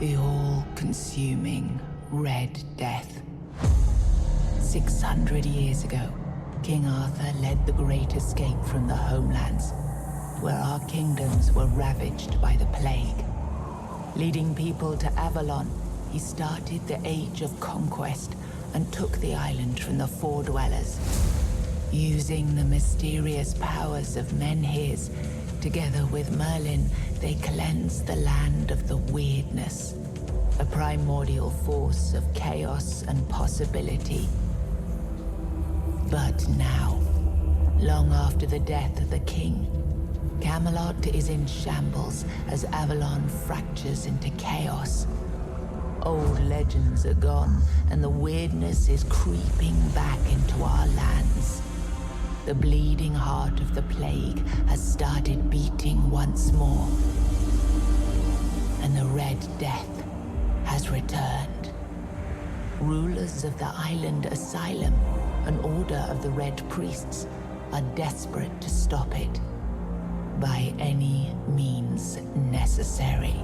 The all-consuming Red Death. 600 years ago, King Arthur led the Great Escape from the homelands, where our kingdoms were ravaged by the plague. Leading people to Avalon, he started the Age of Conquest and took the island from the Four Dwellers. Using the mysterious powers of Menhirs, together with Merlin, they cleansed the land of the Wyrdness, a primordial force of chaos and possibility. But now, long after the death of the king, Camelot is in shambles as Avalon fractures into chaos. Old legends are gone, and the Wyrdness is creeping back into our lands. The bleeding heart of the plague has started beating once more, and the Red Death has returned. Rulers of the island asylum, an order of the Red Priests, are desperate to stop it by any means necessary.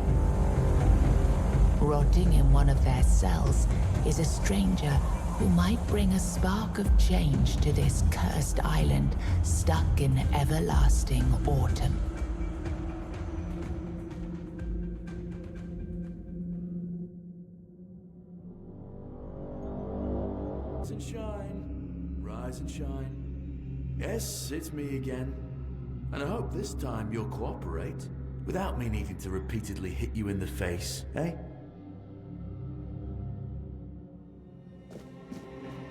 Rotting in one of their cells is a stranger who might bring a spark of change to this cursed island stuck in everlasting autumn. Rise and shine, rise and shine. Yes, it's me again. And I hope this time you'll cooperate, without me needing to repeatedly hit you in the face, eh?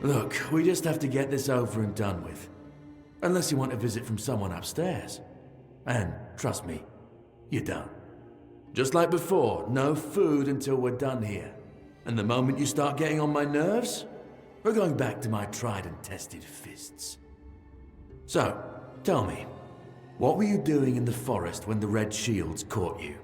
Look, we just have to get this over and done with. Unless you want a visit from someone upstairs. And, trust me, you don't. Just like before, no food until we're done here. And the moment you start getting on my nerves, we're going back to my tried and tested fists. So, tell me, what were you doing in the forest when the Red Shields caught you?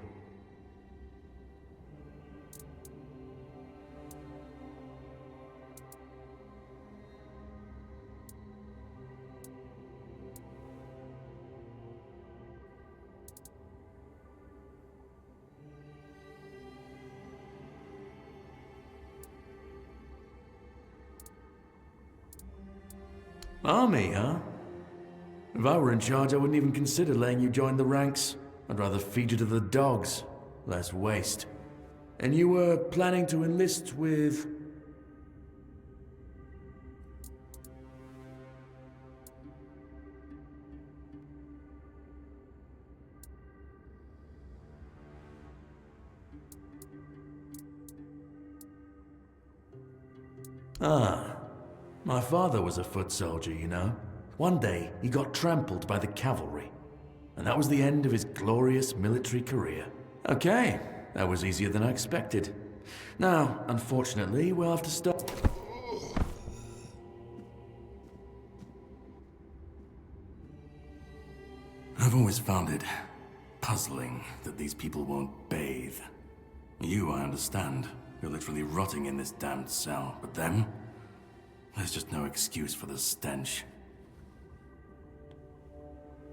Army, huh? If I were in charge, I wouldn't even consider letting you join the ranks. I'd rather feed you to the dogs. Less waste. And you were planning to enlist with... Ah. My father was a foot soldier, you know. One day, he got trampled by the cavalry. And that was the end of his glorious military career. Okay, that was easier than I expected. Now, unfortunately, we'll have to stop. I've always found it puzzling that these people won't bathe. You, I understand. You're literally rotting in this damned cell. But them? There's just no excuse for the stench.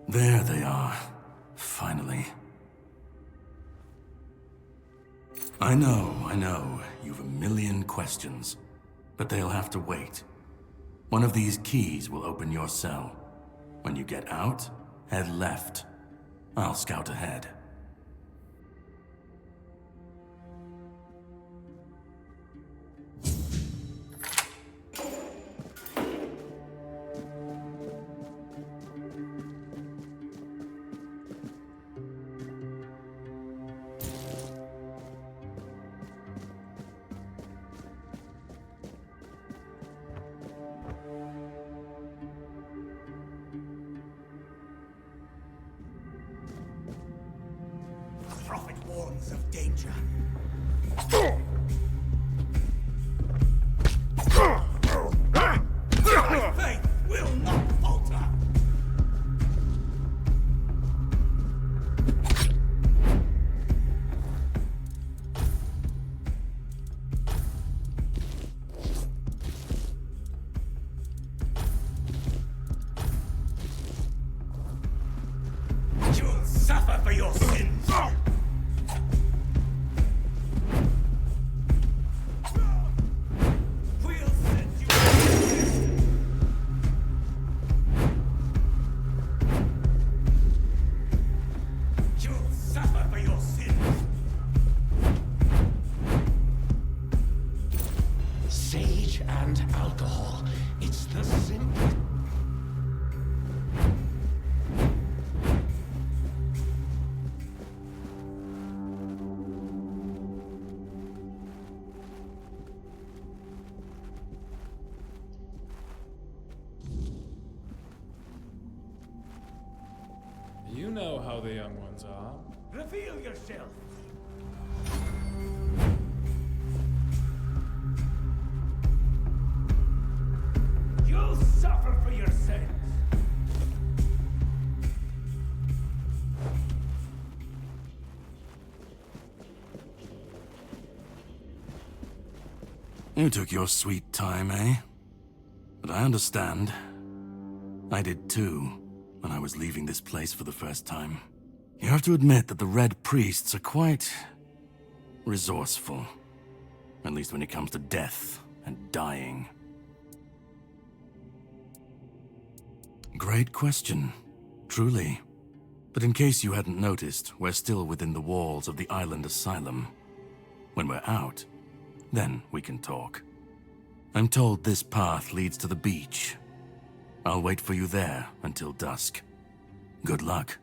There they are. Finally. I know. You've a million questions. But they'll have to wait. One of these keys will open your cell. When you get out, head left. I'll scout ahead. Prophet warns of danger. My faith will not falter. You'll suffer for your sins. suffer for your sins. Sage and alcohol. It's the simple. You know how the young ones are. Reveal yourself. You'll suffer for your sins. You took your sweet time, eh? But I understand. I did too, when I was leaving this place for the first time. You have to admit that the Red Priests are quite resourceful. At least when it comes to death and dying. Great question, truly. But in case you hadn't noticed, we're still within the walls of the island asylum. When we're out, then we can talk. I'm told this path leads to the beach. I'll wait for you there until dusk. Good luck.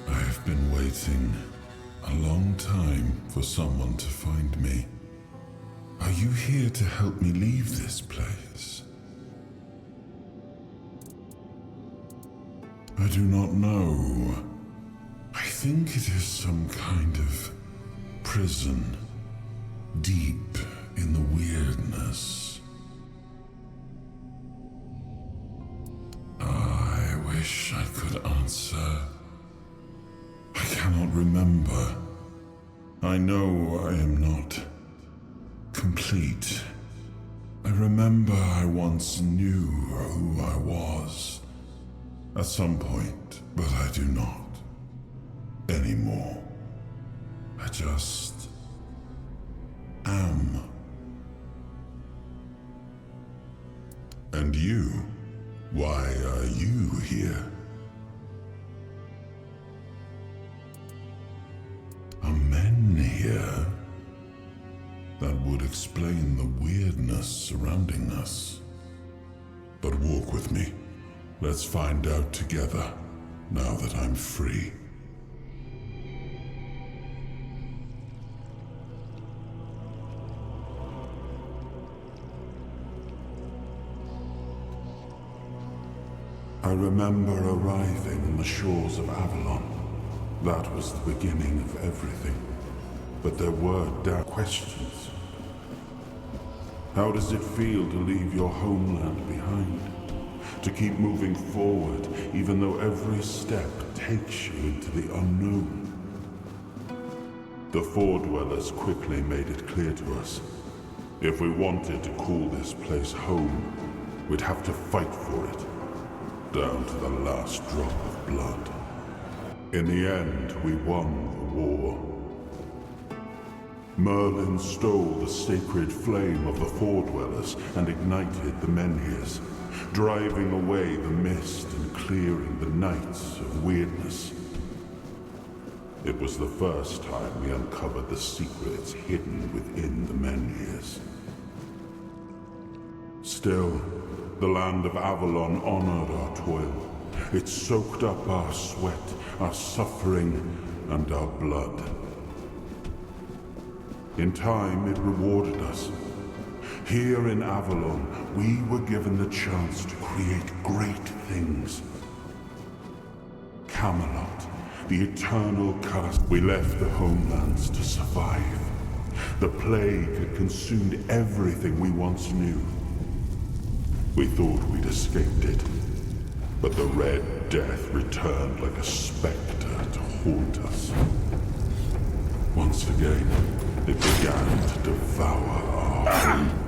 I've been waiting a long time for someone to find me. Are you here to help me leave this place? I do not know. I think it is some kind of prison, deep in the Wyrdness. I wish I could answer. I cannot remember. I know I am not complete. I remember I once knew who I was at some point, but I do not anymore. I just am. And you? Why are you here? Are men here? That would explain the weirdness surrounding us. But walk with me. Let's find out together, now that I'm free. I remember arriving on the shores of Avalon. That was the beginning of everything. But there were dark questions. How does it feel to leave your homeland behind? To keep moving forward, even though every step takes you into the unknown? The Four Dwellers quickly made it clear to us. If we wanted to call this place home, we'd have to fight for it, down to the last drop of blood. In the end, we won the war. Merlin stole the sacred flame of the Four Dwellers and ignited the Menhirs, driving away the mist and clearing the nights of Wyrdness. It was the first time we uncovered the secrets hidden within the Menhirs. Still, the land of Avalon honored our toil. It soaked up our sweat, our suffering, and our blood. In time, it rewarded us. Here in Avalon, we were given the chance to create great things. Camelot, the eternal curse. We left the homelands to survive. The plague had consumed everything we once knew. We thought we'd escaped it, but the Red Death returned like a specter to haunt us. Once again, it began to devour our...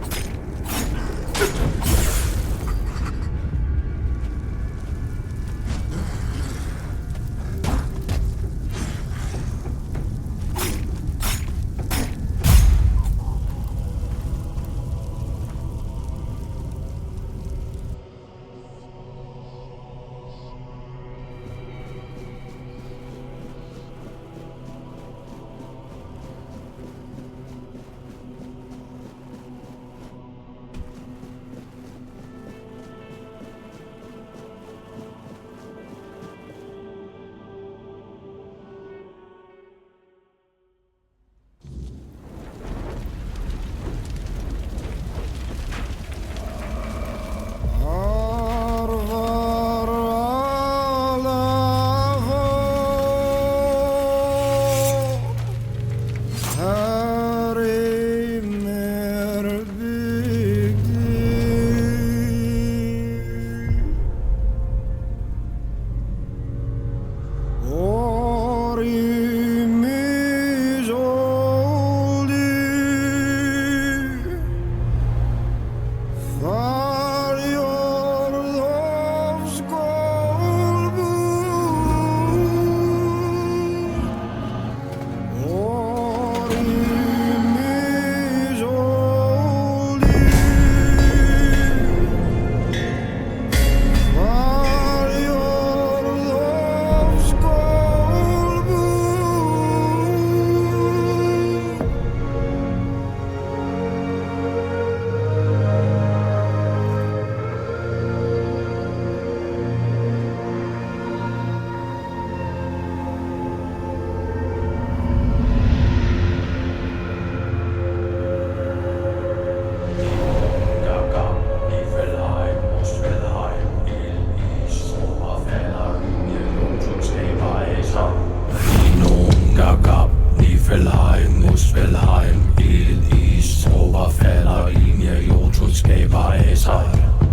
Esai,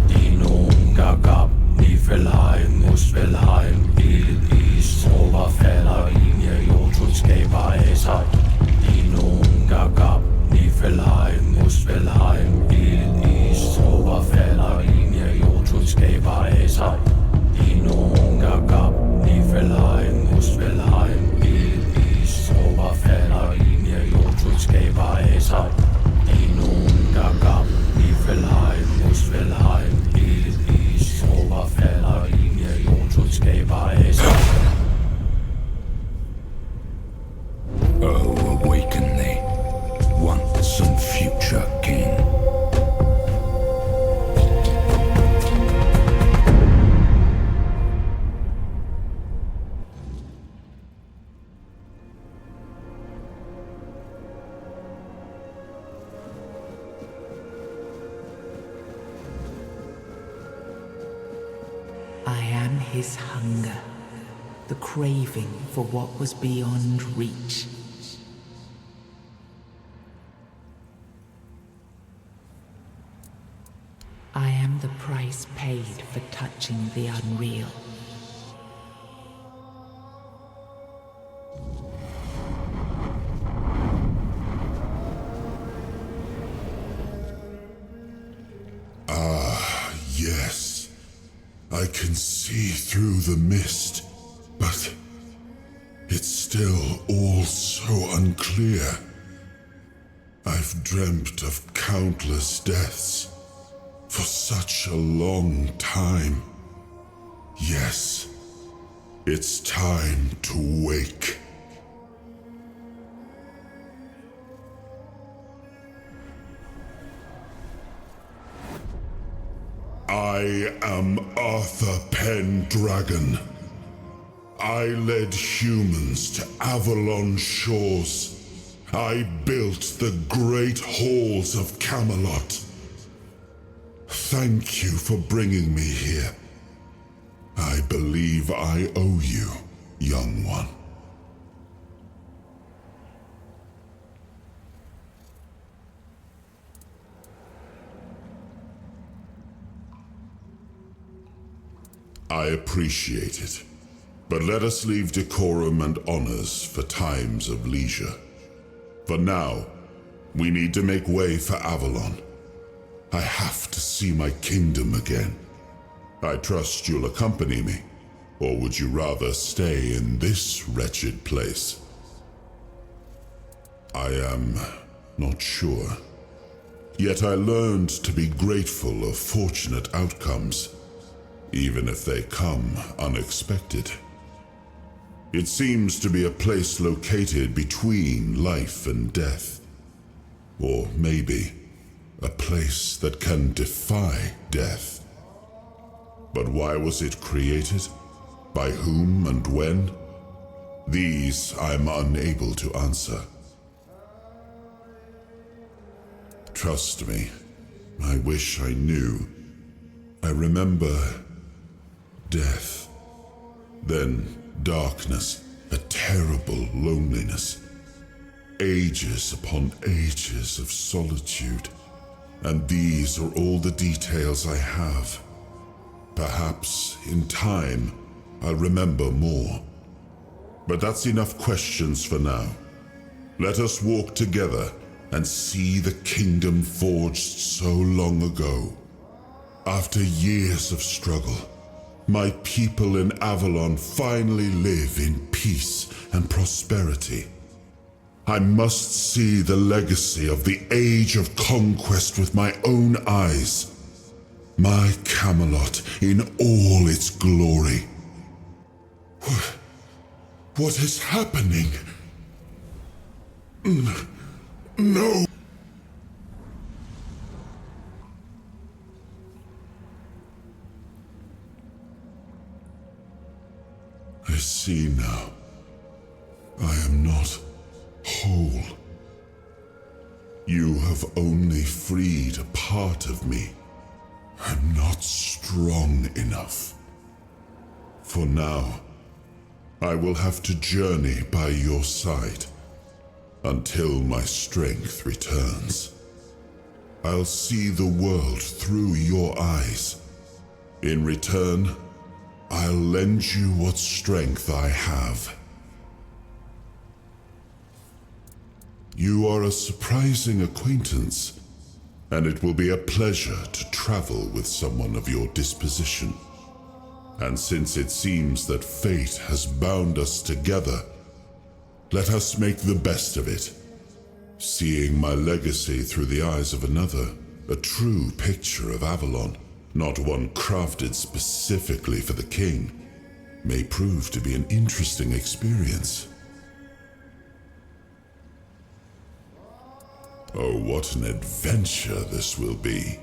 Dinum Gagab, Nifelheim, Muspelheim, Il Is, Oberfeller, Linie, Jotutsgeber Esai, Dinum Gagab, Nifelheim, Muspelheim, Il Is, Oberfeller, Linie, Jotutsgeber Esai, Dinum Gagab, Nifelheim, Muspelheim, Il Is, Oberfeller, Linie, Jotutsgeber Esai, Dinum Gagab, Nifelheim, Muspelheim, Il Is, Oberfeller, Linie, Jotutsgeber Esai. Oh, awaken thee, once and future king. I am his hunger, the craving for what was beyond reach. I am the price paid for touching the unreal. Yes, I can see through the mist, but it's still all so unclear. I've dreamt of countless deaths for such a long time. Yes, it's time to wake. I am Arthur Pendragon. I led humans to Avalon shores. I built the great halls of Camelot. Thank you for bringing me here. I believe I owe you, young one. I appreciate it, but let us leave decorum and honors for times of leisure. For now, we need to make way for Avalon. I have to see my kingdom again. I trust you'll accompany me, or would you rather stay in this wretched place? I am not sure. Yet I learned to be grateful of fortunate outcomes, even if they come unexpected. It seems to be a place located between life and death. Or maybe a place that can defy death. But why was it created? By whom and when? These I'm unable to answer. Trust me, I wish I knew. I remember death, then darkness, a terrible loneliness, ages upon ages of solitude, and these are all the details I have. Perhaps, in time, I'll remember more. But that's enough questions for now. Let us walk together and see the kingdom forged so long ago. After years of struggle, my people in Avalon finally live in peace and prosperity. I must see the legacy of the Age of Conquest with my own eyes. My Camelot in all its glory. What is happening? No! I see now. I am not whole. You have only freed a part of me. I'm not strong enough. For now, I will have to journey by your side until my strength returns. I'll see the world through your eyes. In return, I'll lend you what strength I have. You are a surprising acquaintance, and it will be a pleasure to travel with someone of your disposition. And since it seems that fate has bound us together, let us make the best of it. Seeing my legacy through the eyes of another, a true picture of Avalon, not one crafted specifically for the king, may prove to be an interesting experience. Oh, what an adventure this will be.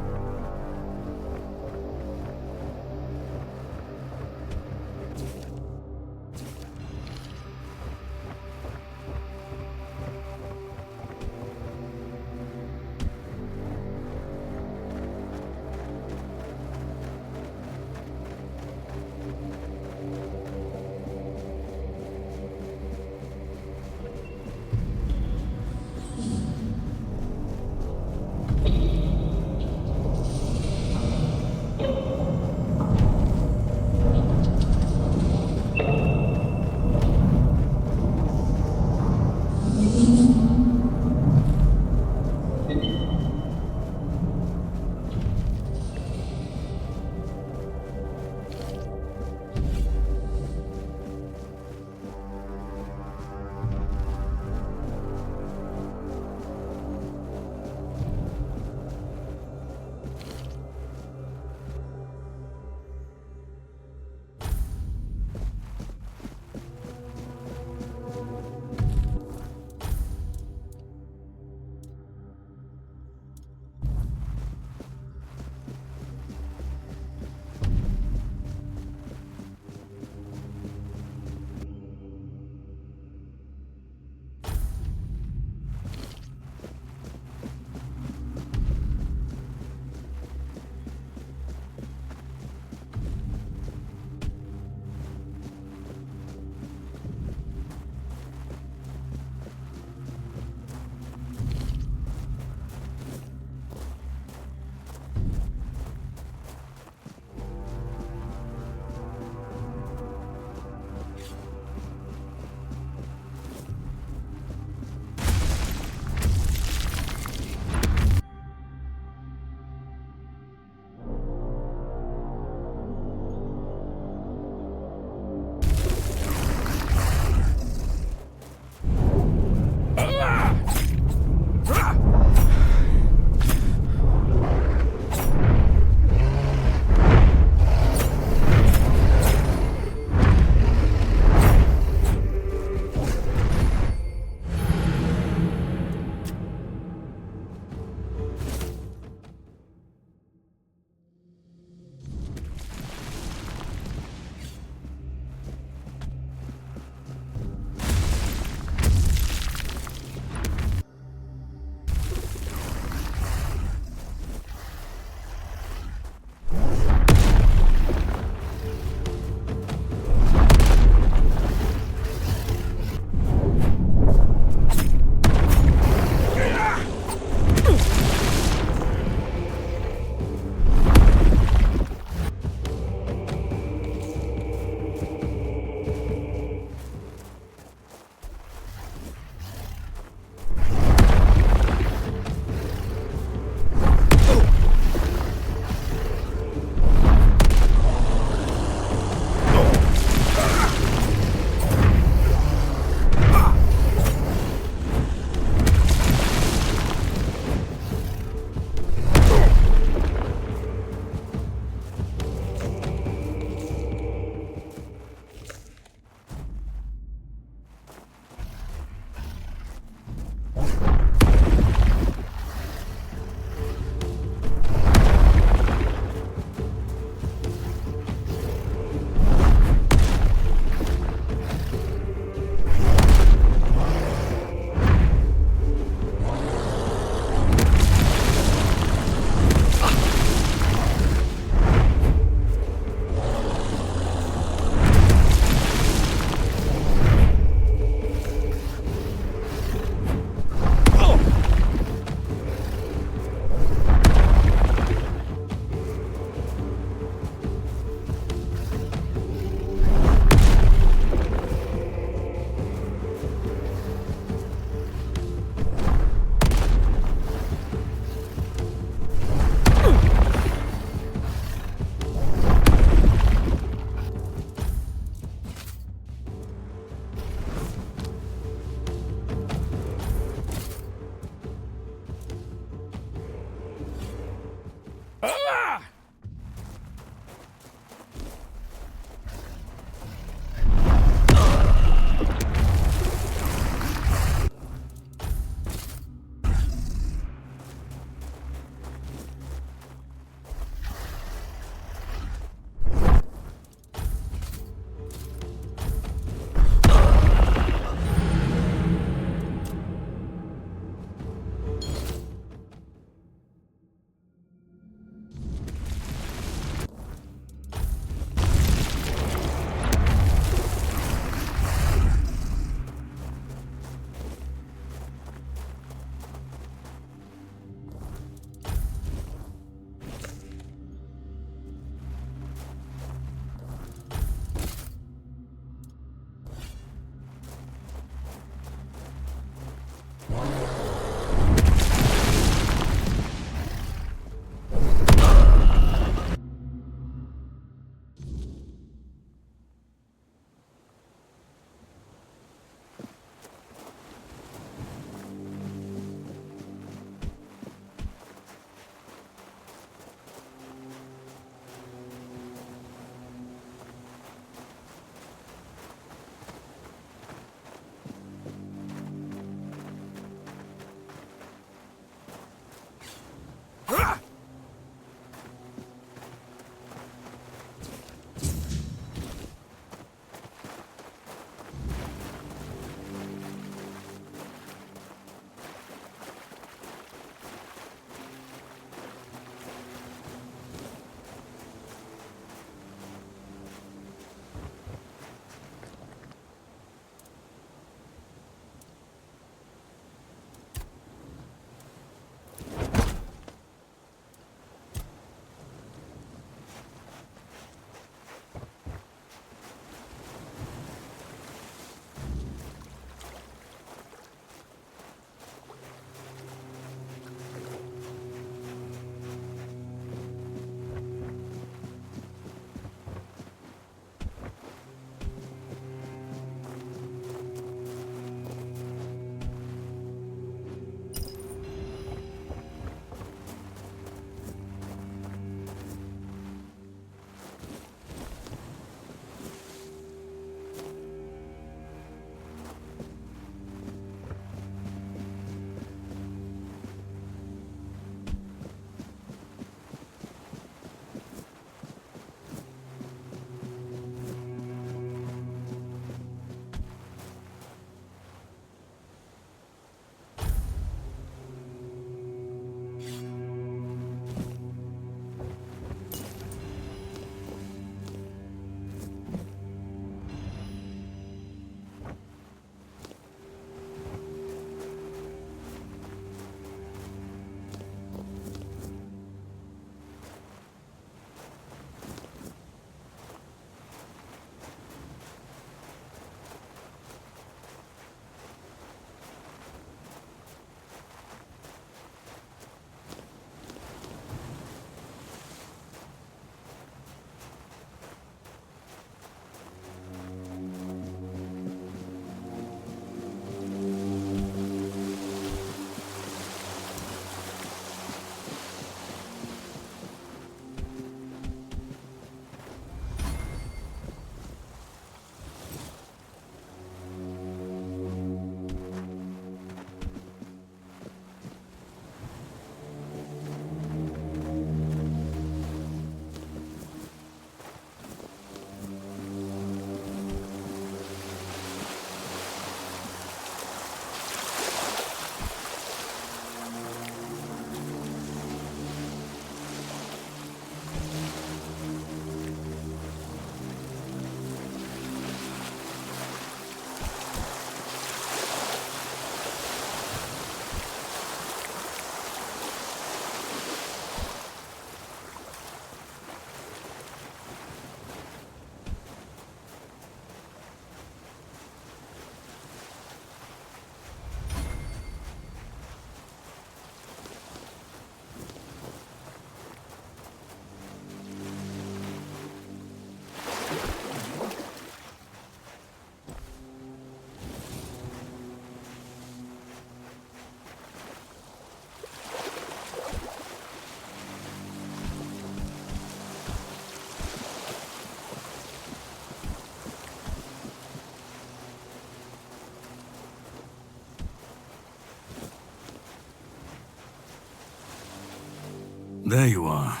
There you are.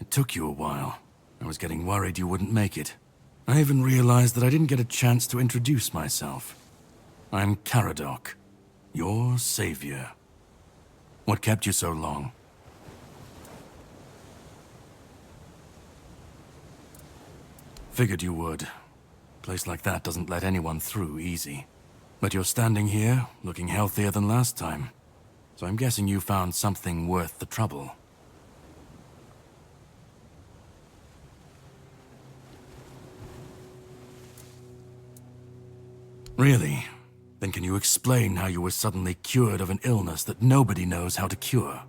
It took you a while. I was getting worried you wouldn't make it. I even realized that I didn't get a chance to introduce myself. I'm Caradoc, your savior. What kept you so long? Figured you would. A place like that doesn't let anyone through easy. But you're standing here, looking healthier than last time. So I'm guessing you found something worth the trouble. Really? Then can you explain how you were suddenly cured of an illness that nobody knows how to cure?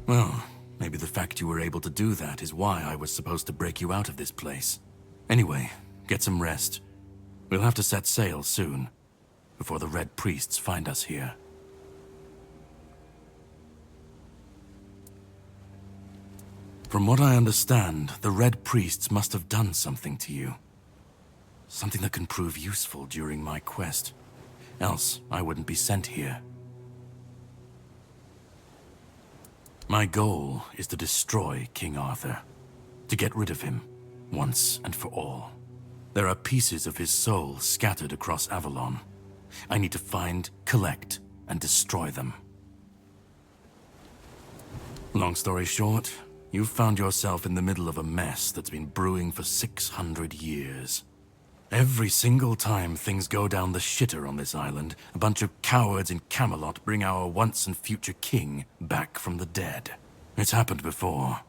Well, maybe the fact you were able to do that is why I was supposed to break you out of this place. Anyway, get some rest. We'll have to set sail soon, before the Red Priests find us here. From what I understand, the Red Priests must have done something to you. Something that can prove useful during my quest. Else, I wouldn't be sent here. My goal is to destroy King Arthur. To get rid of him, once and for all. There are pieces of his soul scattered across Avalon. I need to find, collect, and destroy them. Long story short, you've found yourself in the middle of a mess that's been brewing for 600 years. Every single time things go down the shitter on this island, a bunch of cowards in Camelot bring our once and future king back from the dead. It's happened before.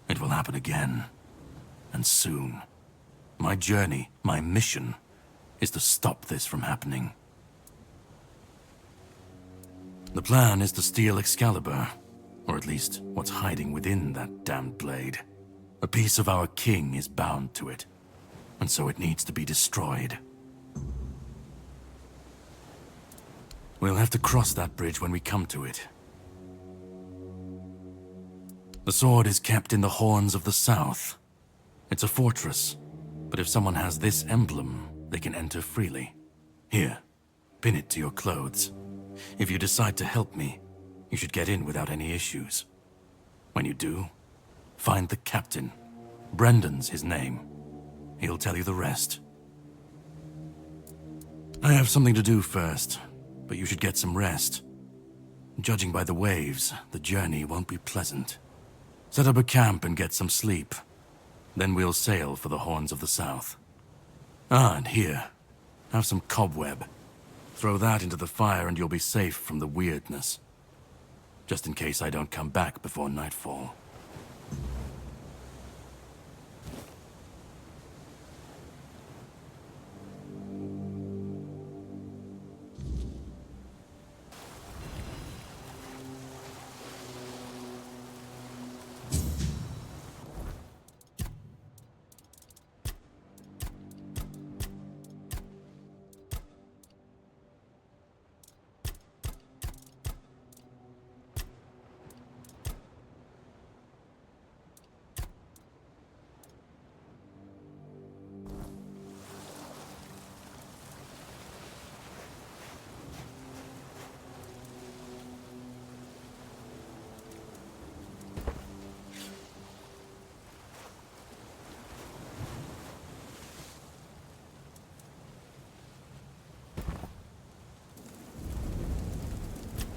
It will happen again. And soon. My journey, my mission, is to stop this from happening. The plan is to steal Excalibur, or at least what's hiding within that damned blade. A piece of our king is bound to it. And so it needs to be destroyed. We'll have to cross that bridge when we come to it. The sword is kept in the Horns of the South. It's a fortress, but if someone has this emblem, they can enter freely. Here, pin it to your clothes. If you decide to help me, you should get in without any issues. When you do, find the captain. Brendan's his name. He'll tell you the rest. I have something to do first, but you should get some rest. Judging by the waves, the journey won't be pleasant. Set up a camp and get some sleep. Then we'll sail for the Horns of the South. Ah, and here, have some cobweb. Throw that into the fire and you'll be safe from the Wyrdness. Just in case I don't come back before nightfall.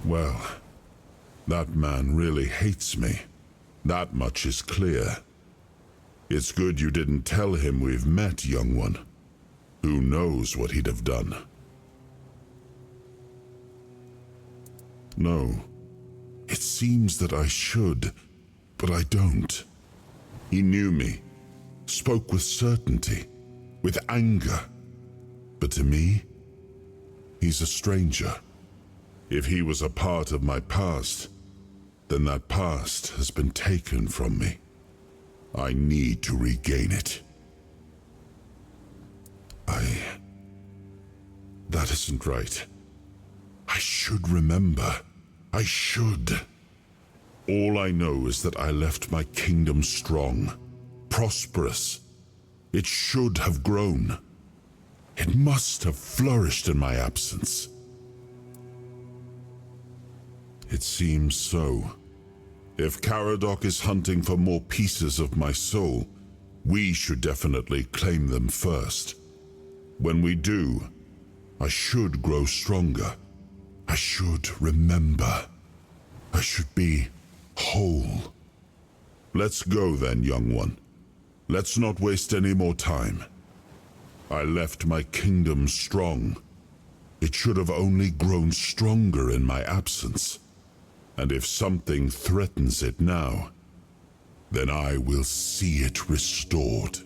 Well, that man really hates me. That much is clear. It's good you didn't tell him we've met, young one. Who knows what he'd have done? No. It seems that I should, but I don't. He knew me, spoke with certainty, with anger. But to me, he's a stranger. If he was a part of my past, then that past has been taken from me. I need to regain it. That isn't right. I should remember. I should. All I know is that I left my kingdom strong, prosperous. It should have grown. It must have flourished in my absence. It seems so, If Caradoc is hunting for more pieces of my soul, we should definitely claim them first. When we do, I should grow stronger. I should remember. I should be whole. Let's go then, young one. Let's not waste any more time. I left my kingdom strong. It should have only grown stronger in my absence. And if something threatens it now, then I will see it restored.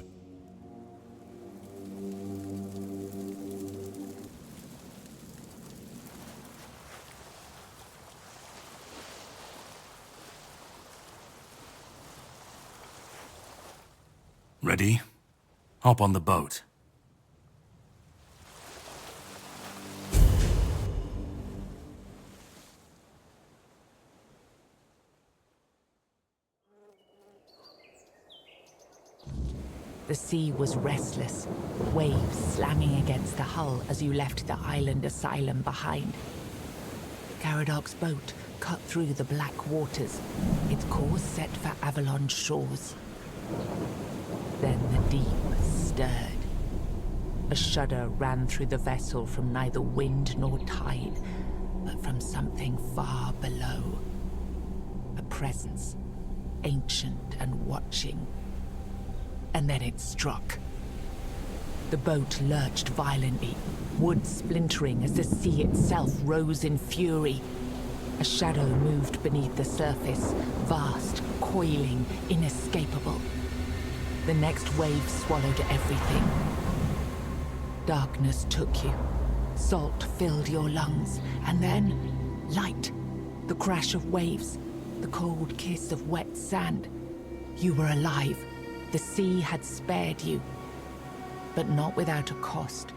Ready? Hop on the boat. The sea was restless, waves slamming against the hull as you left the island asylum behind. Caradoc's boat cut through the black waters, its course set for Avalon's shores. Then the deep stirred. A shudder ran through the vessel from neither wind nor tide, but from something far below. A presence, ancient and watching. And then it struck. The boat lurched violently, wood splintering as the sea itself rose in fury. A shadow moved beneath the surface, vast, coiling, inescapable. The next wave swallowed everything. Darkness took you. Salt filled your lungs, and then light. The crash of waves, the cold kiss of wet sand. You were alive. The sea had spared you, but not without a cost.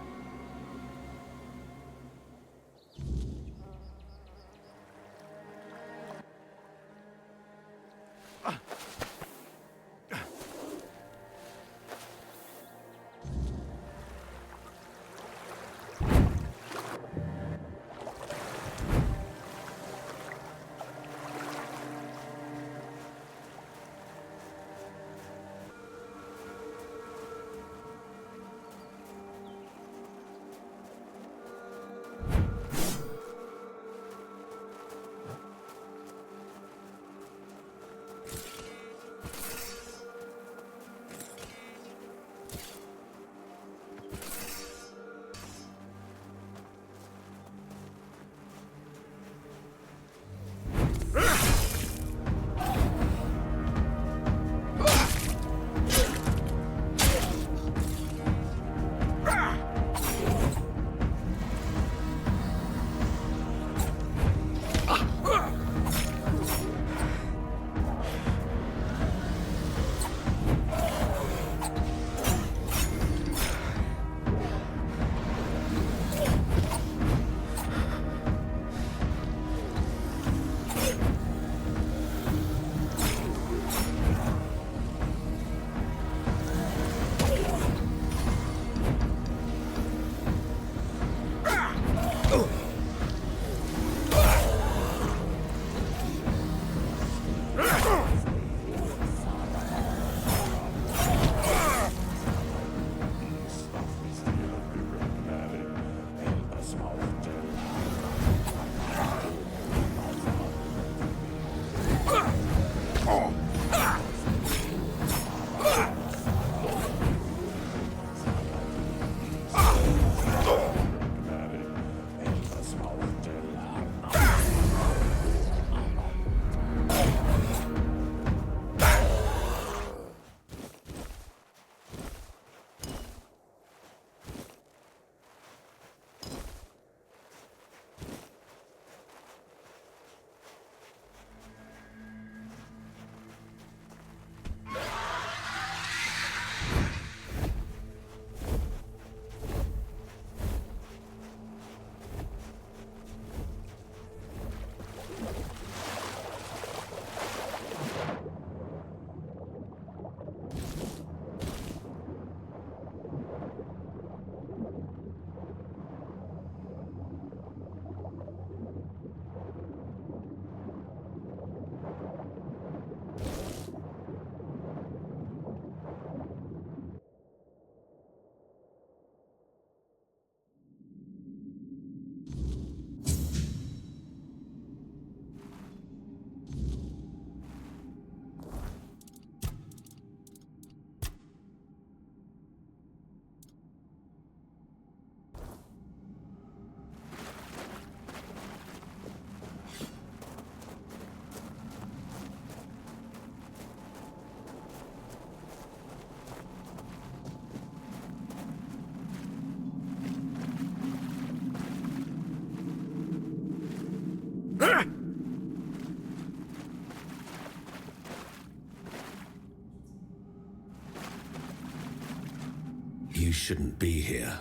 You shouldn't be here.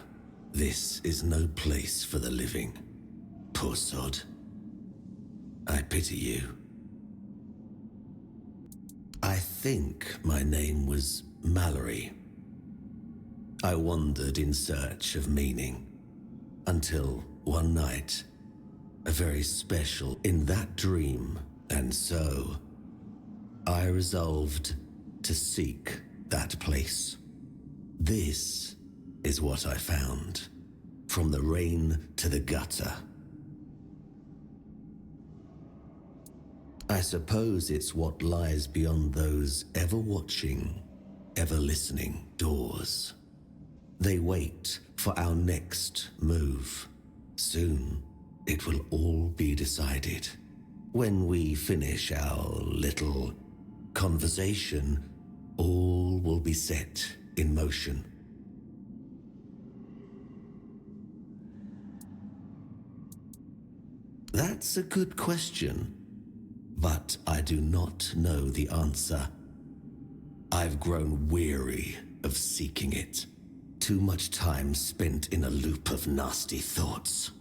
This is no place for the living. Poor sod. I pity you. I think my name was Mallory. I wandered in search of meaning, until one night, a very special in that dream, and so I resolved to seek that place. This is what I found, from the rain to the gutter. I suppose it's what lies beyond those ever-watching, ever-listening doors. They wait for our next move. Soon, it will all be decided. When we finish our little conversation, all will be set in motion. That's a good question, but I do not know the answer. I've grown weary of seeking it. Too much time spent in a loop of nasty thoughts.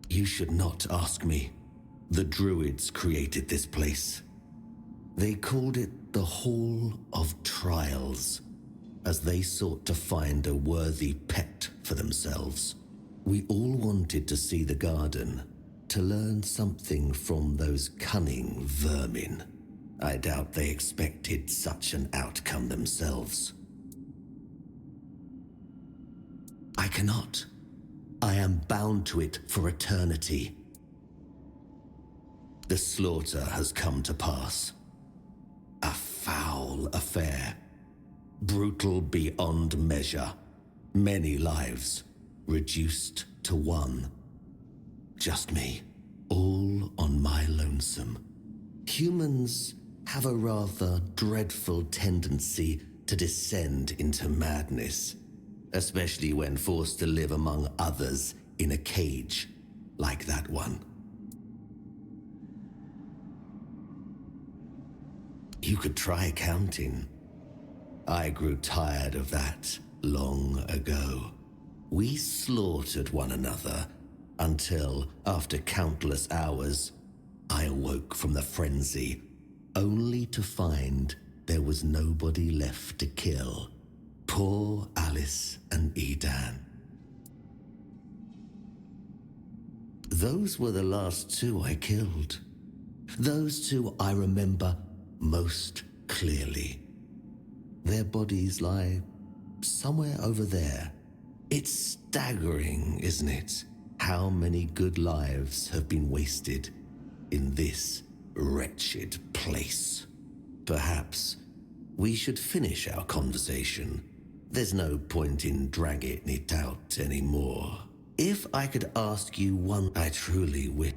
You should not ask me. The Druids created this place. They called it the Hall of Trials, as they sought to find a worthy pet for themselves. We all wanted to see the garden, to learn something from those cunning vermin. I doubt they expected such an outcome themselves. I cannot. I am bound to it for eternity. The slaughter has come to pass. A foul affair. Brutal beyond measure. Many lives reduced to one. Just me, all on my lonesome. Humans have a rather dreadful tendency to descend into madness, especially when forced to live among others in a cage like that one. You could try counting. I grew tired of that long ago. We slaughtered one another until, after countless hours, I awoke from the frenzy, only to find there was nobody left to kill. Poor Alice and Edan. Those were the last two I killed. Those two I remember most clearly. Their bodies lie somewhere over there. It's staggering, isn't it? How many good lives have been wasted in this wretched place. Perhaps we should finish our conversation. There's no point in dragging it out anymore. If I could ask you one, I truly wish.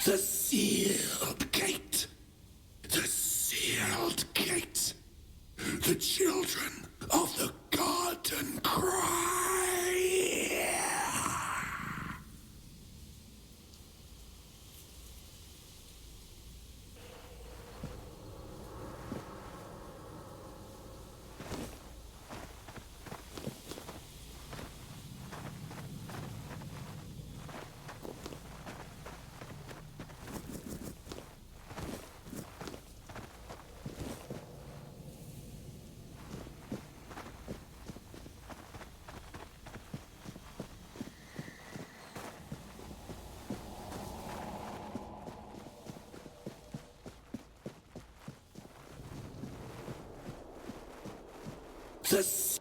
The sealed gate. The sealed gate. The children of the garden cry. The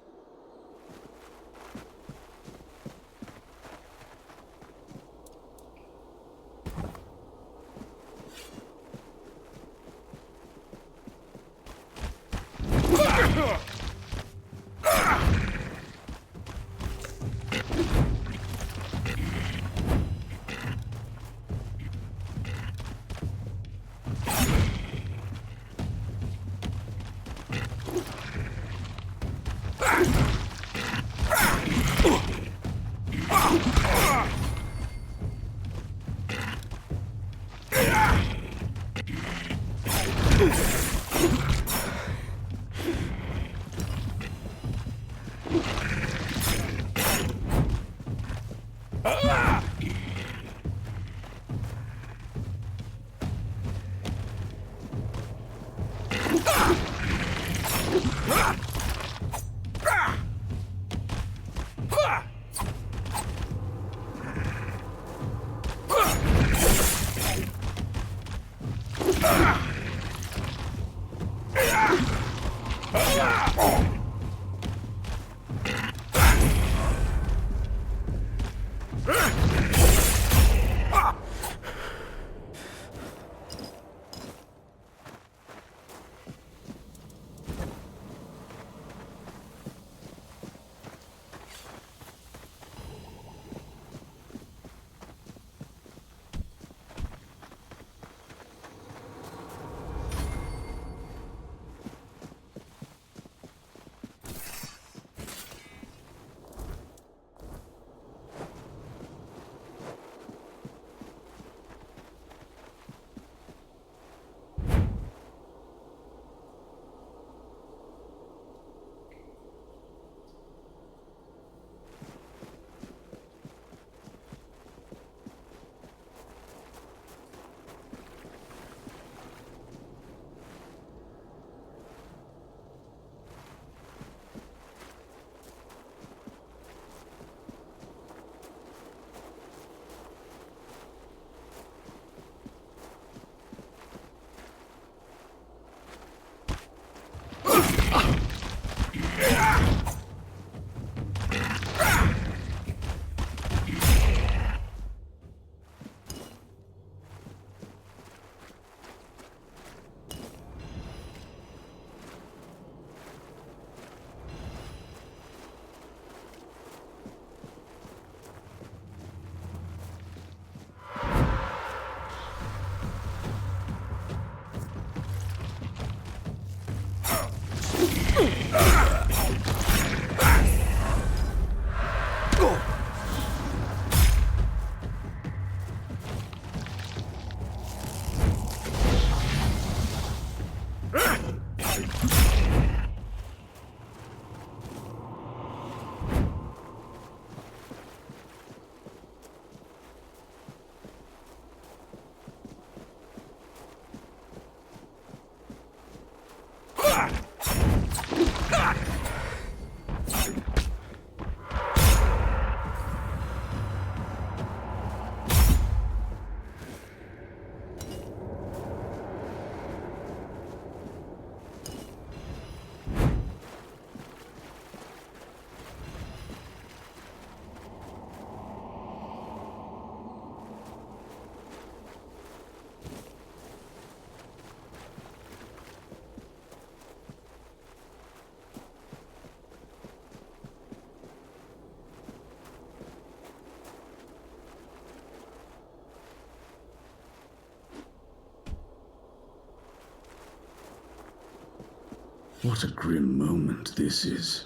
What a grim moment this is.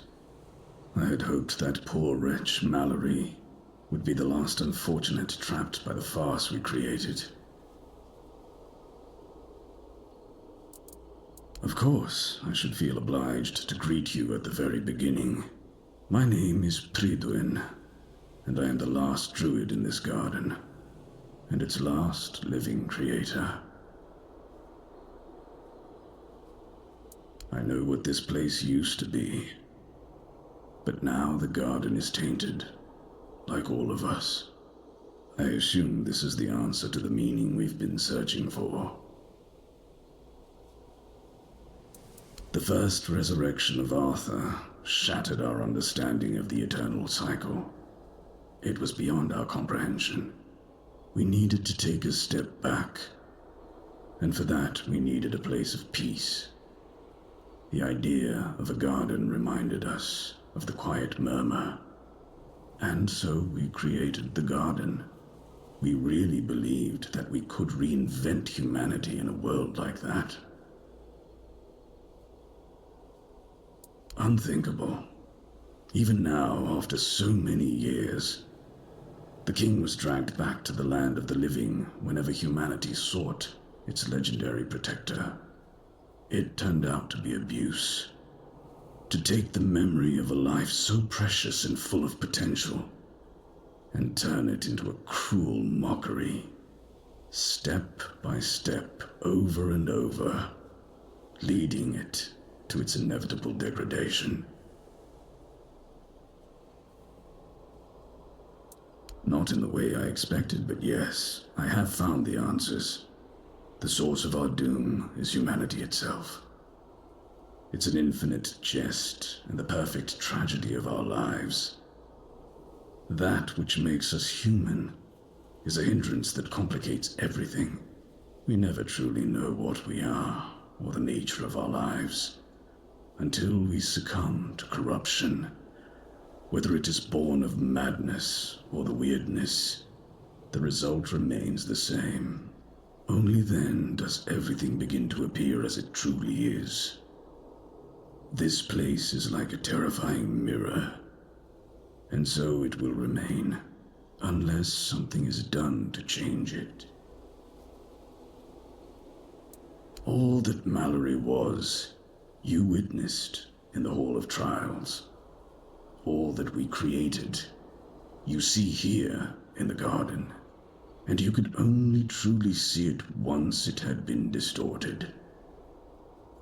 I had hoped that poor wretch, Mallory, would be the last unfortunate trapped by the farce we created. Of course, I should feel obliged to greet you at the very beginning. My name is Prydwen, and I am the last druid in this garden, and its last living creator. I know what this place used to be, but now the garden is tainted, like all of us. I assume this is the answer to the meaning we've been searching for. The first resurrection of Arthur shattered our understanding of the eternal cycle. It was beyond our comprehension. We needed to take a step back, and for that we needed a place of peace. The idea of a garden reminded us of the quiet murmur, and so we created the garden. We really believed that we could reinvent humanity in a world like that. Unthinkable. Even now, after so many years, the king was dragged back to the land of the living whenever humanity sought its legendary protector. It turned out to be abuse. To take the memory of a life so precious and full of potential and turn it into a cruel mockery, step by step, over and over, leading it to its inevitable degradation. Not in the way I expected, but yes, I have found the answers. The source of our doom is humanity itself. It's an infinite jest and the perfect tragedy of our lives. That which makes us human is a hindrance that complicates everything. We never truly know what we are or the nature of our lives until we succumb to corruption, whether it is born of madness or the Wyrdness. The result remains the same. Only then does everything begin to appear as it truly is. This place is like a terrifying mirror, and so it will remain, unless something is done to change it. All that Mallory was, you witnessed in the Hall of Trials. All that we created, you see here in the garden. And you could only truly see it once it had been distorted.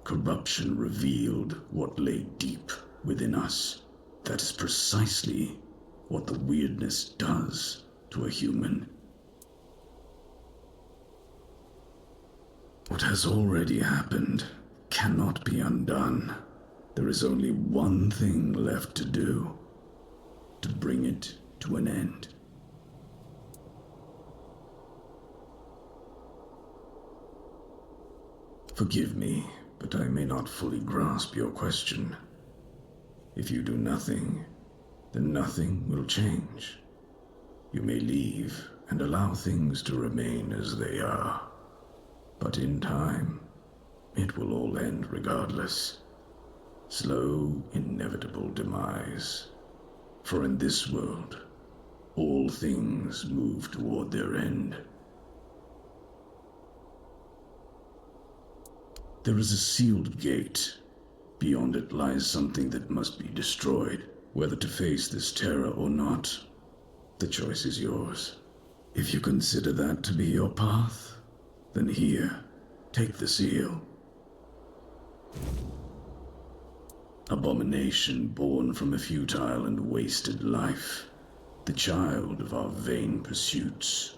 Corruption revealed what lay deep within us. That is precisely what the Wyrdness does to a human. What has already happened cannot be undone. There is only one thing left to do, to bring it to an end. Forgive me, but I may not fully grasp your question. If you do nothing, then nothing will change. You may leave and allow things to remain as they are. But in time, it will all end regardless. Slow, inevitable demise. For in this world, all things move toward their end. There is a sealed gate. Beyond it lies something that must be destroyed. Whether to face this terror or not, the choice is yours. If you consider that to be your path, then here, take the seal. Abomination born from a futile and wasted life, the child of our vain pursuits.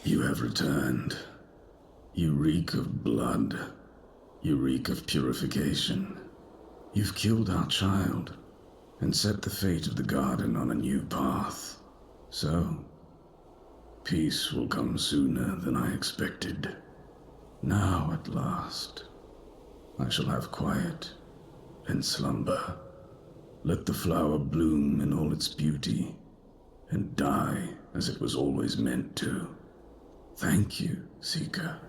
You have returned. You reek of blood. You reek of purification. You've killed our child and set the fate of the garden on a new path. So, Peace will come sooner than I expected. Now, at last, I shall have quiet and slumber. Let the flower bloom in all its beauty, and die as it was always meant to. Thank you, Seeker.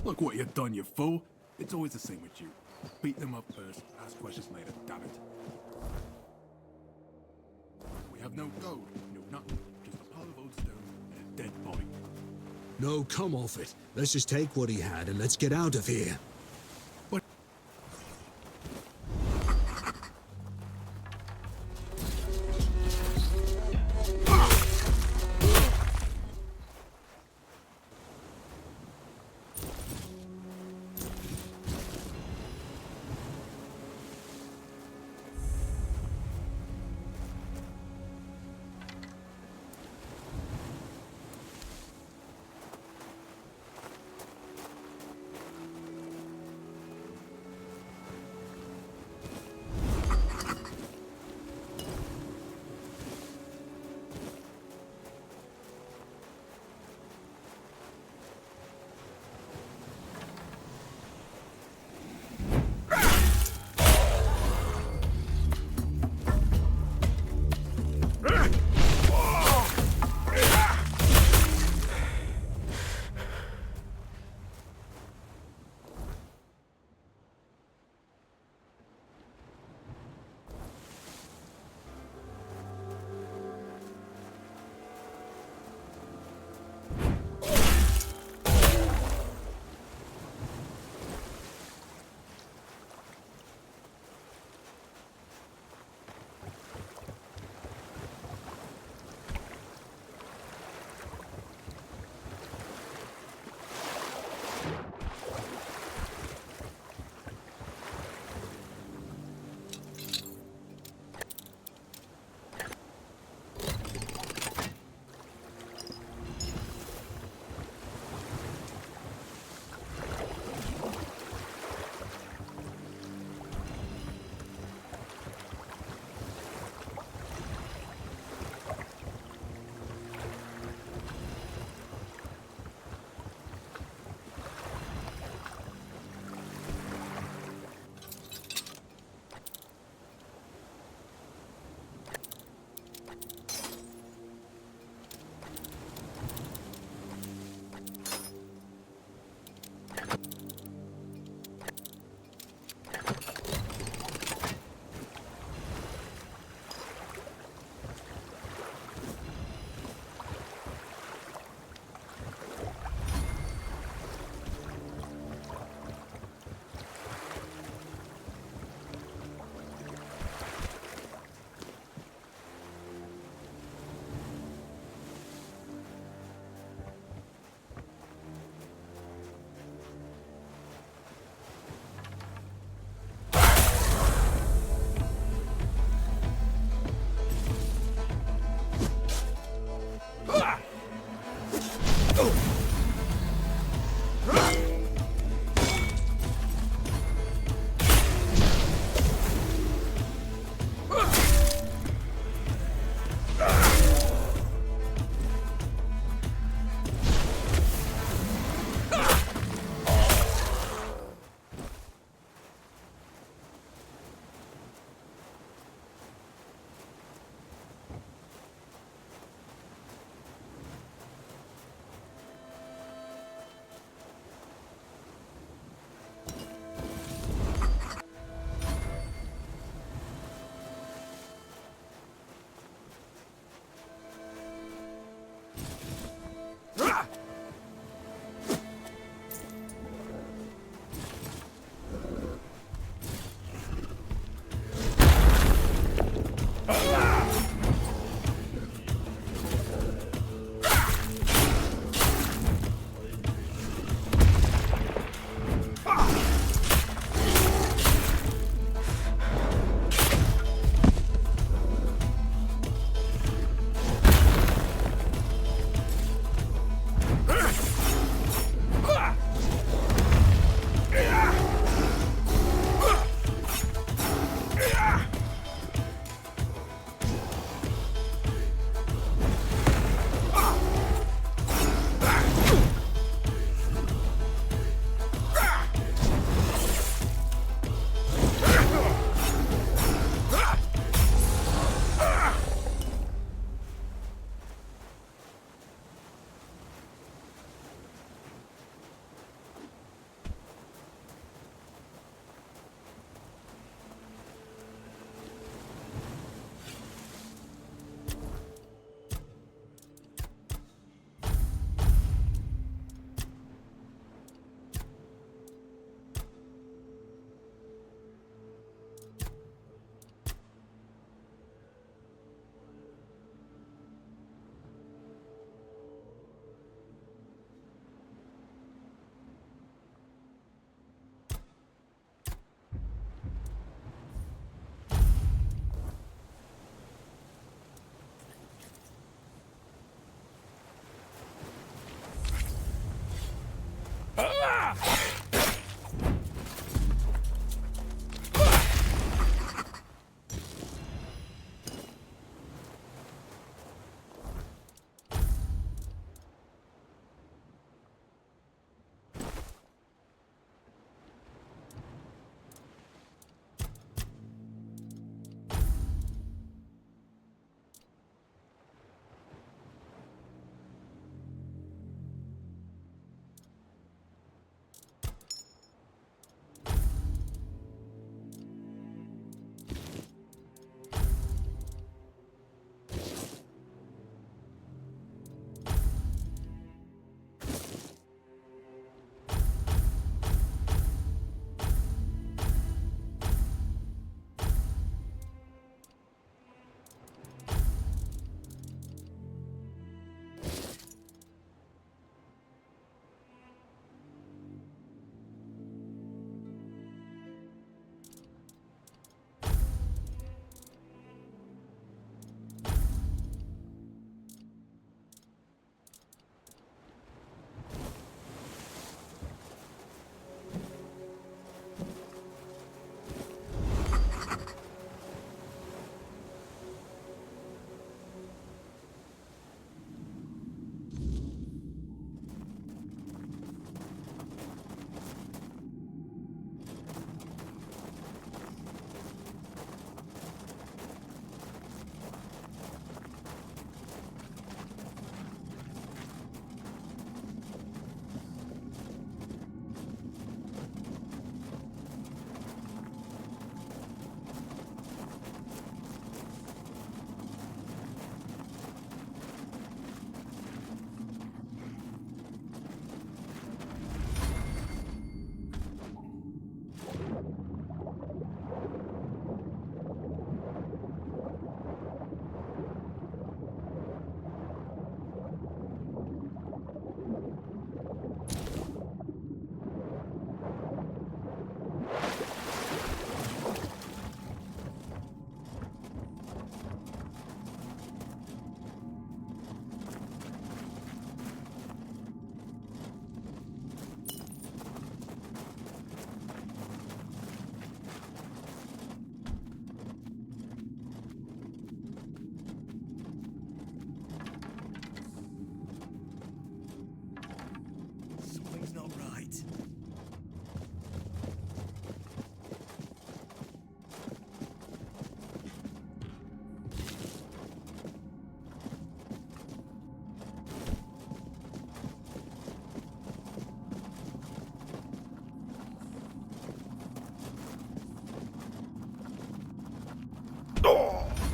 Look what you've done, you fool. It's always the same with you. Beat them up first, ask questions later, damn it. We have no gold, no nothing, just a pile of old stone and a dead body. No, come off it. Let's just take what he had and let's get out of here.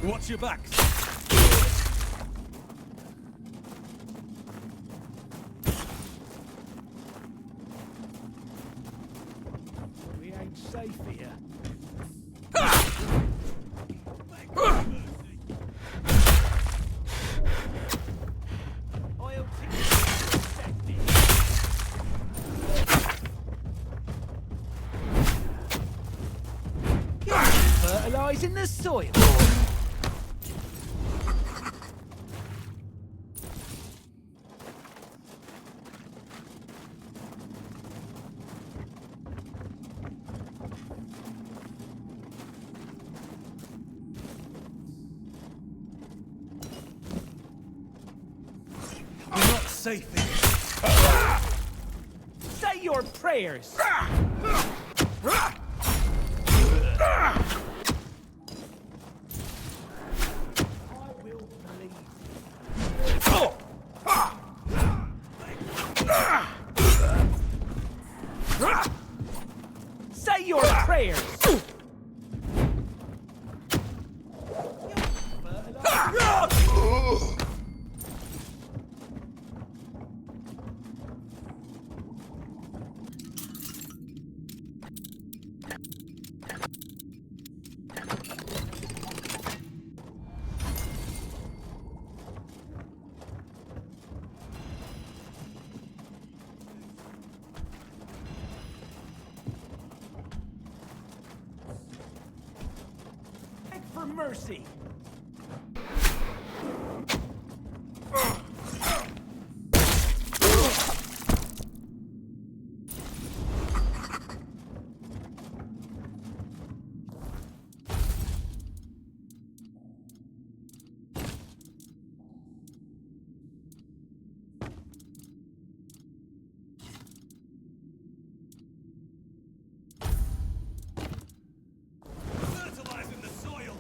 Watch your back. We ain't safe here. Oil fertilizing the soil. We're not safe here. Say your prayers. Say your prayers. Beg for mercy. Fertilizing the soil.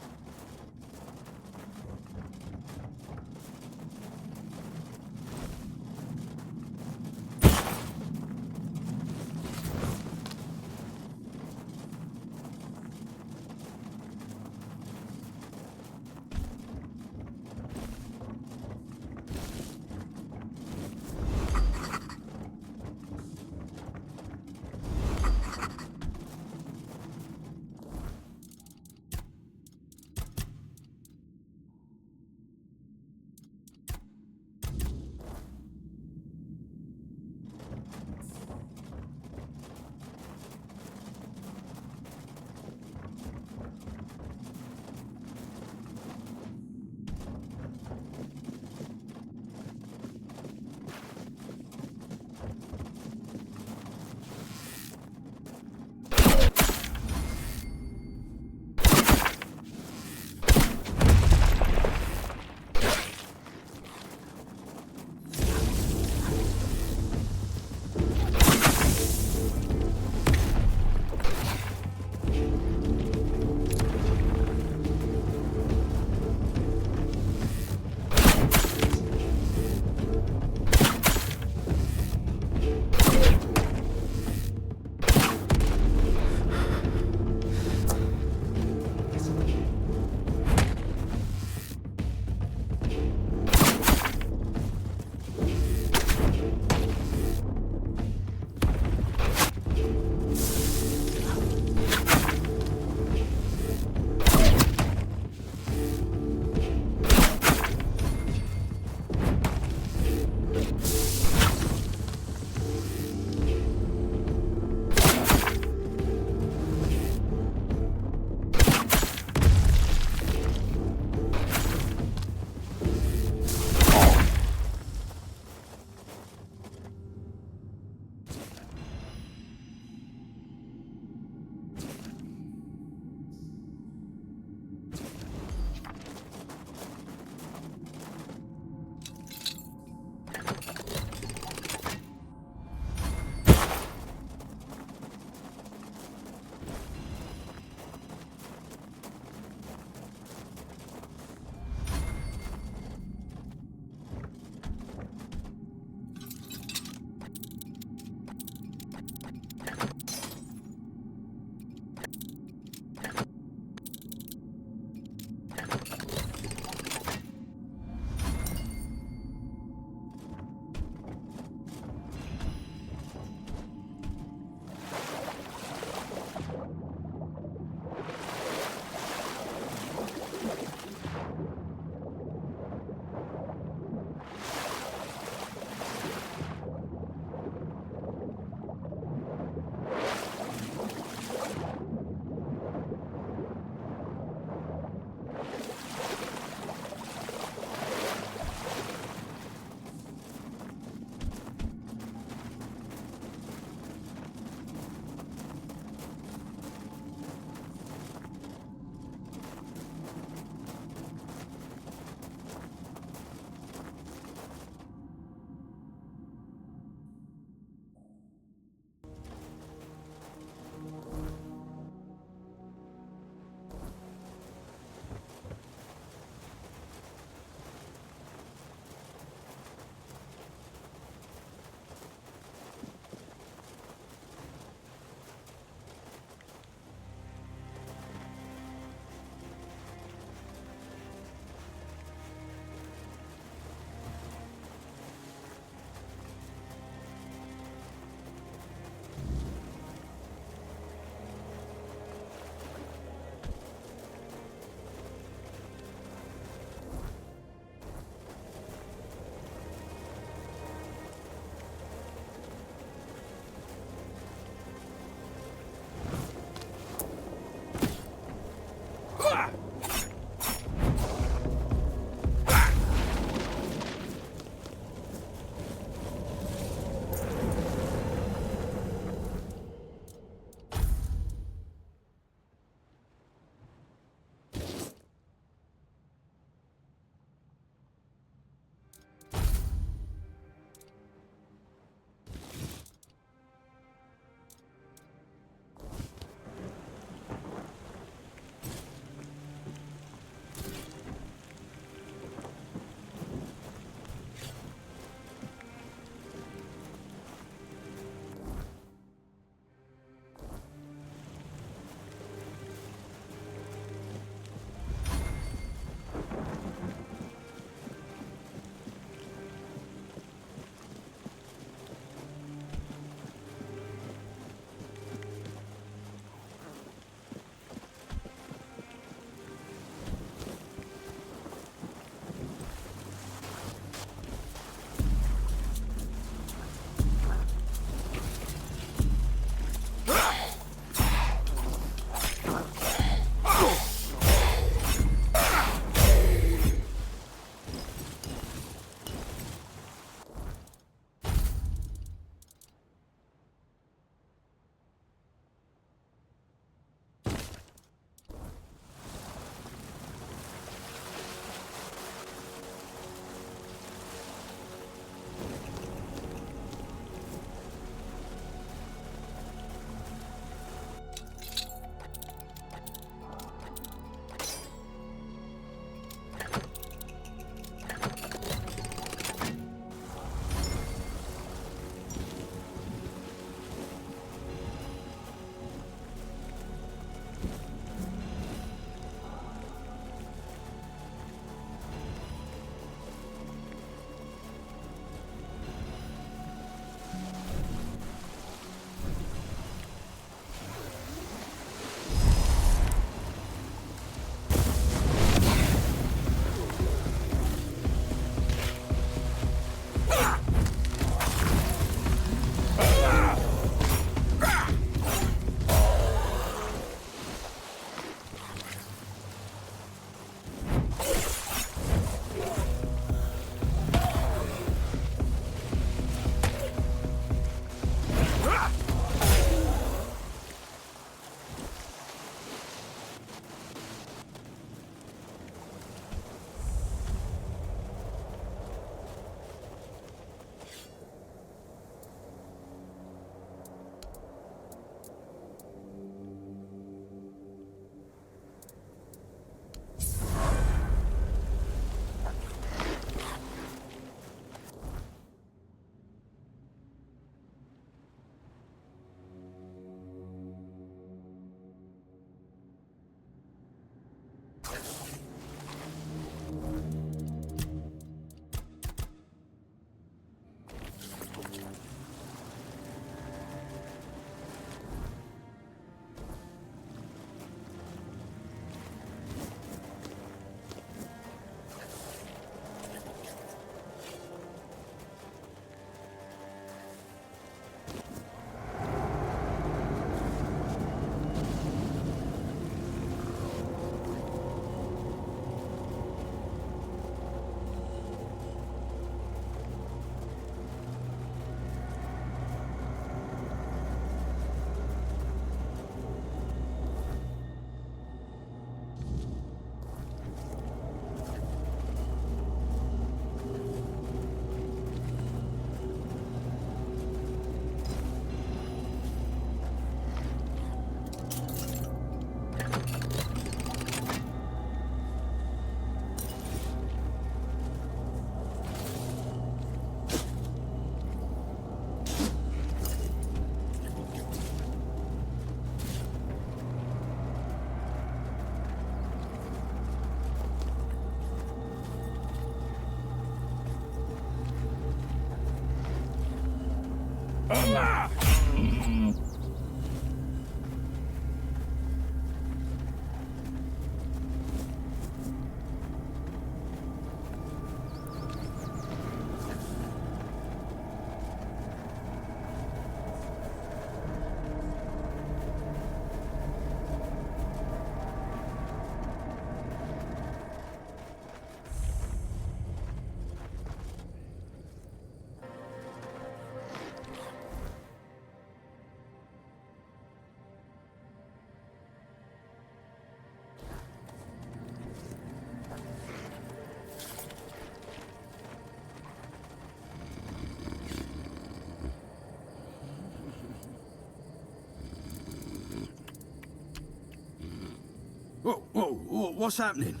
Whoa, what's happening?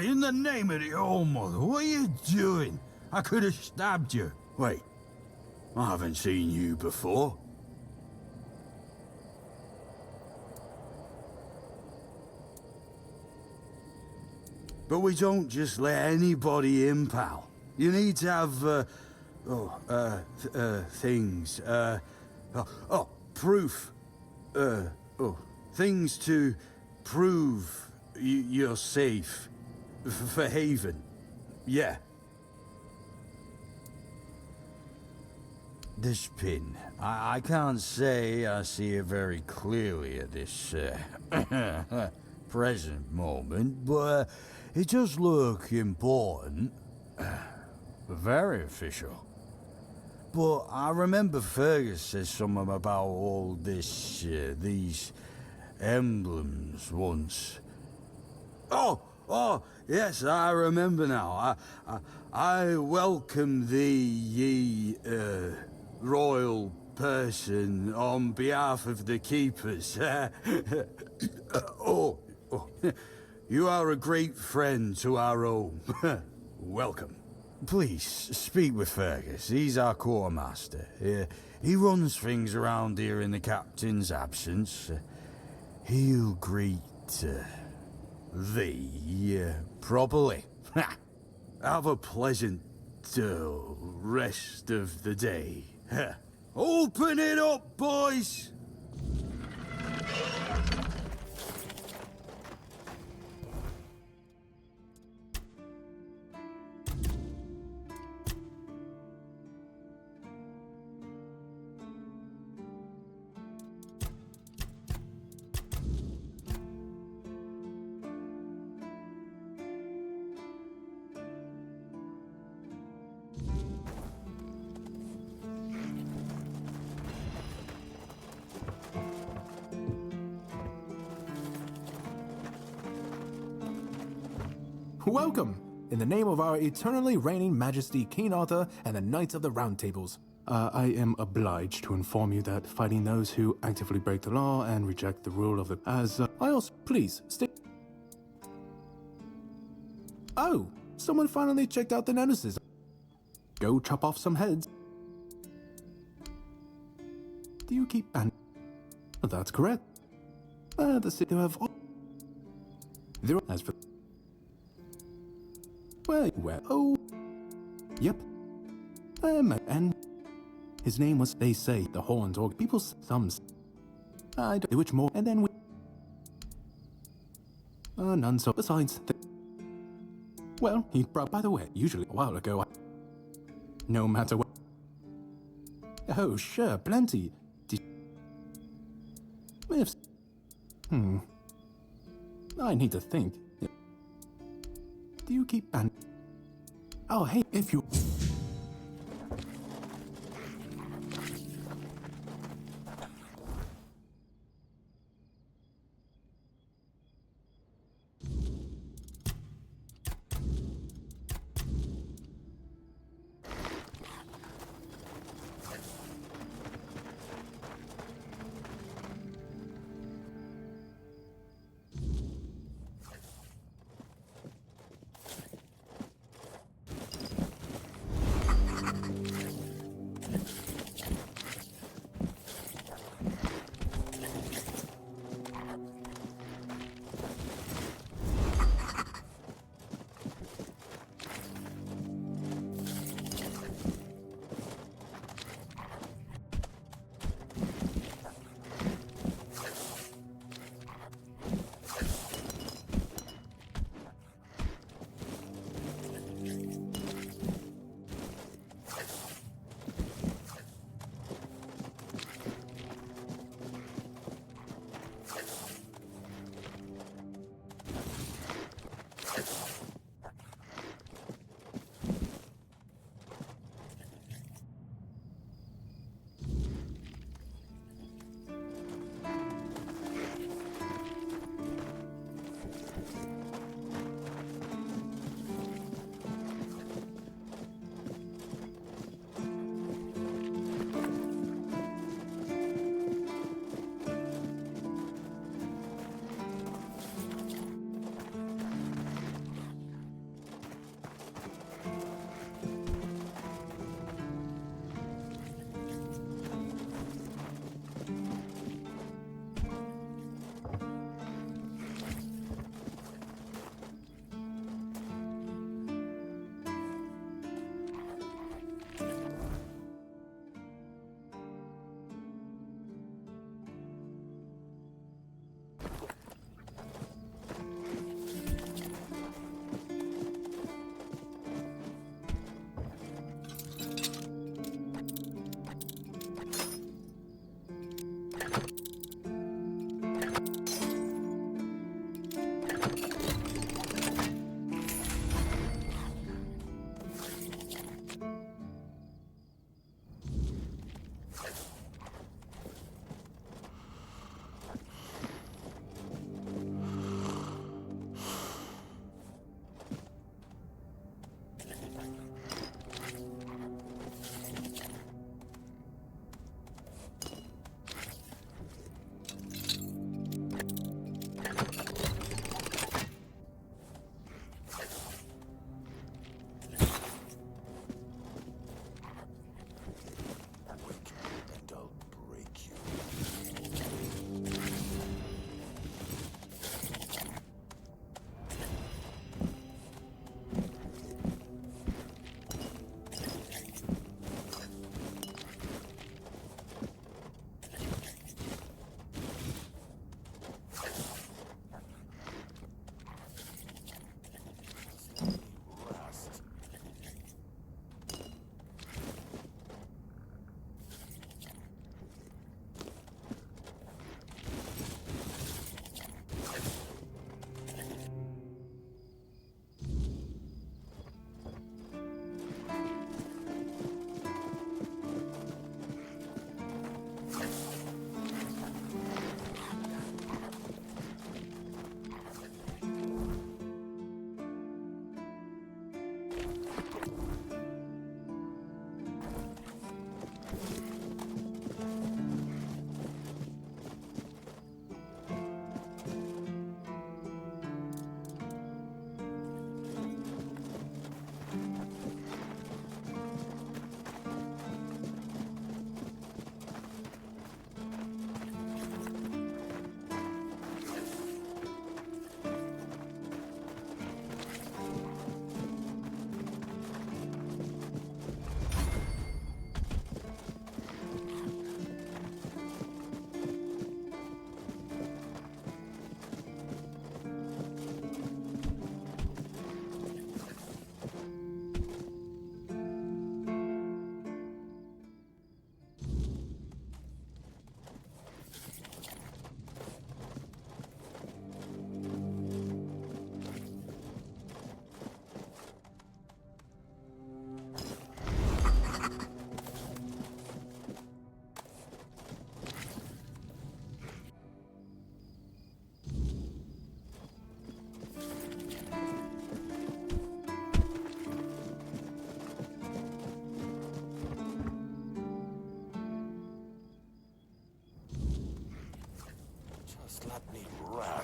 In the name of the Old Mother, what are you doing? I could have stabbed you. Wait, I haven't seen you before. But we don't just let anybody in, pal. You need to have, things, proof. Things to prove you're safe. For Haven. Yeah. This pin. I can't say I see it very clearly at this, present moment, but it does look important. Very official. But I remember Fergus said something about all this, these emblems once. Oh, yes, I remember now. I welcome thee, ye, royal person, on behalf of the keepers. You are a great friend to our home. Welcome. Please, speak with Fergus. He's our quartermaster. He runs things around here in the captain's absence. He'll greet thee properly. Have a pleasant rest of the day. Open it up, boys! Welcome! In the name of our eternally reigning Majesty King Arthur and the Knights of the Round Tables, I am obliged to inform you that fighting those who actively break the law and reject the rule of the... I also... Please, stay... Oh! Someone finally checked out the notices. Go chop off some heads. Do you keep... That's correct. The city have... There... As for... Well, oh, yep. And his name was, they say, the Horned Orc. People, some, I don't know which more, and then we, none so, besides, well, he brought, by the way, usually a while ago, no matter what, oh, sure, plenty, if, I need to think. Do you keep Oh, hey, if you...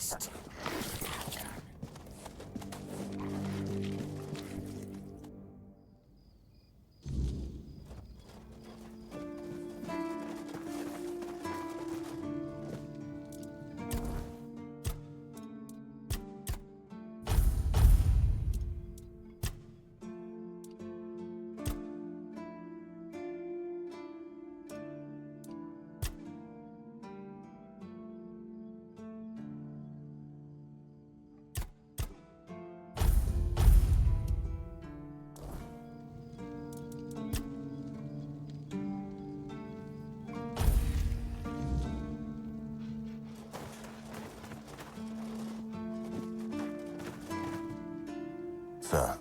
guest. Sir,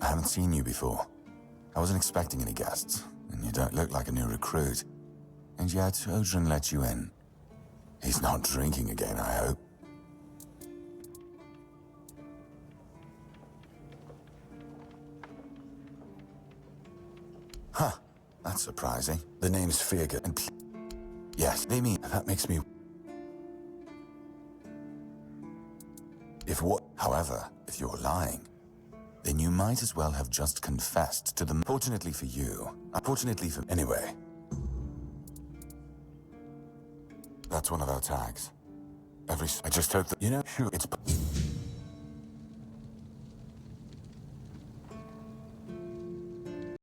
I haven't seen you before. I wasn't expecting any guests, and you don't look like a new recruit. And yet, Odrin let you in. He's not drinking again, I hope. Huh, that's surprising. The name's Feargut, and yes, they mean that makes me... However, if you're lying, then you might as well have just confessed to them. Fortunately for you, unfortunately for... Anyway. That's one of our tags. I just hope that... You know, sure, it's...